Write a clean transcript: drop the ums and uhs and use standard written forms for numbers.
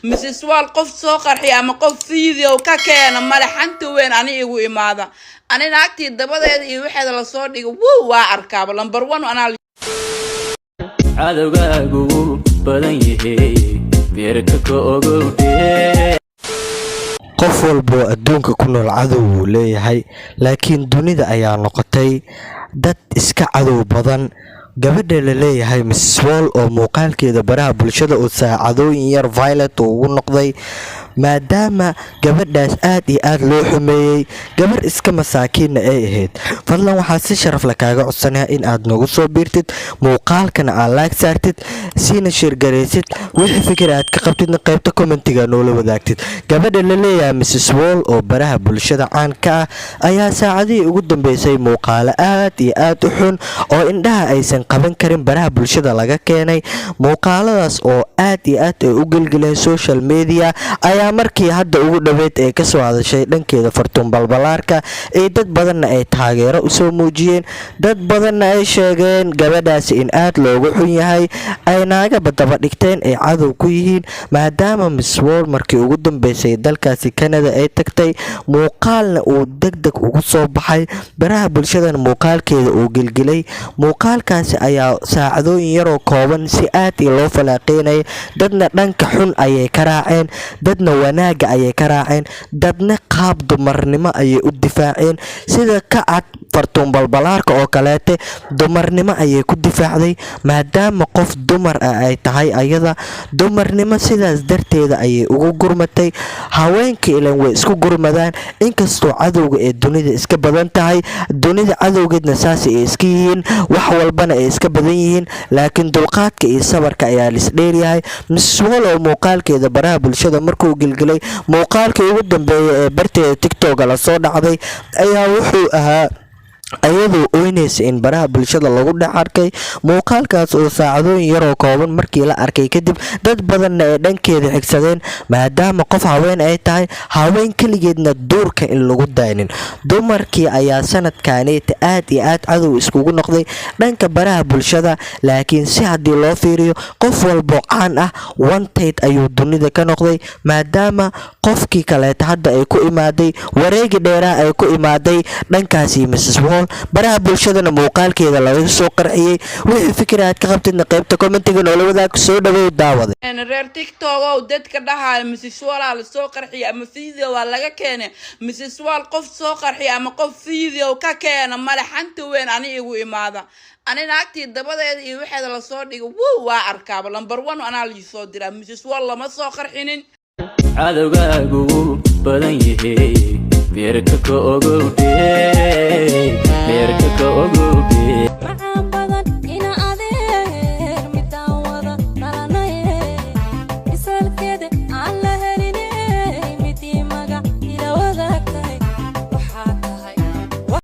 مسس والقف سوقر حي أما قف فيديو كأنا ملحنت وين أنا يقول ماذا أنا نأكتي الدبادة يوحد على صوت يقول وو أركاب لمبر 1 وأنا cadowgaagu badan yahay beerka ka ogowdee qof walba adduunka ku nool cadow wuu leeyahay laakiin dunida ayaa noqotay dad iska cadow badan gabadha la leeyahay Mrs Wall oo muuqaalkeeda baraha bulshada uu saacadooyin yar violet ugu noqday maadaama gabadhaas aad iyo aad loo xumeeyay gabar iska masaakiin ay ahayd fadlan waxaa si sharaf leh kaaga codsanayaa in aad nagu soo biirtid muuqaalkana aad like saartid siina share gareysid wixii fikir aad ka qabtidna qaybta commentiga noola wadaagtid gabadha la leeyahay Mrs Wall oo baraha bulshada caan ka ah ayaa saacadihii ugu dambeysay muuqaalo aad iyo aad u xun oo indhaha aysan qaban karin baraha bulshada laga keenay muuqaaladaas oo aad iyo aad ay u gelgelay social media ayaa markii hadda ugu dhaweyd ee ka soo hadashay dhankeeda Fartuun Balbalaarka ee dad badan ay taageero u soo muujiyeen dad badan ay sheegeen gabadhaas in aad loogu xun yahay ay naaga badaba dhigteen ay cadow ku yihiin maadaama Mrs Wall markii ugu dambeysay dalkaasi Canada ay tagtay muuqaalna uu degdeg ugu soo baxay baraha bulshada muuqaalkeeda uu gelgelay muuqaalkaasi ayaa saacadooyin yar oo kooban si aad loo falaaqeynay dadna dhanka xun ayay ka raaceen dadna wanaaga ayay ka raaceen dadna qaab dumarnimo ayay u difaaceen sida ka cad Fartuun Balbalaarka oo kaleete dumarnimo ayay ku difaacday maadaama qof dumar ah ay tahay ayada dumarnimo sidaas darteeda ayay ugu gurmatay haweenka ilan way isku gurmadaan inkastoo cadowga ee dunida iska badan tahay dunida cadowgeedna saas ay iska yihiin wax walbana ay iska badan yihiin laakiin dulqaadka iyo sabarka ayaa lis dheeryahay Mrs Wall oo muuqaalkeeda baraha bulshada markuu gelgelay muuqaalkii ugu dambeeyay ee barteeda TikTok la soo dhacday ayaa wuxuu ahaa ayadoo oynaysa in baraha bulshada lagu dhacarkay muuqaalkaas oo saacadooyin yar oo kooban markii la arkay kadib dad badan ay dhankeeda xigsadeen maadaama qof haween ay tahay haween kaligeedna doorka in lagu daynin dumarkii ayaa sanadkaneeta aad iyo aad cadow iskugu noqday dhanka baraha bulshada laakiin si haddii loo fiiriyo qof walba caan ah wanted ayuu dunida ka noqday maadaama qofkii kaleeta hadda ay ku imaaday wareegi dheeraa ay ku imaaday dhankaasi Mrs Wall baraha bulshadana muuqaalkeeda laga soo qarxiyay wixii fikraad ka qabtidna qaybta commentiga noola wadaag soo dhaweey daawada reer TikTok oo dadka dhahay Mrs Wall la soo qarxiyay ama video waa laga keenay Mrs Wall qof soo qarxiyay ama qof video ka keena madaxanta weyn ani igu imaada أنا نأكتي الدبادة يوحد على صوت يقول وو أركاب لمبر 1 وأنا اللي صوت درا مسس والله ما صاخر حنين cadowgaagu badan yahay beerka ka ogowdee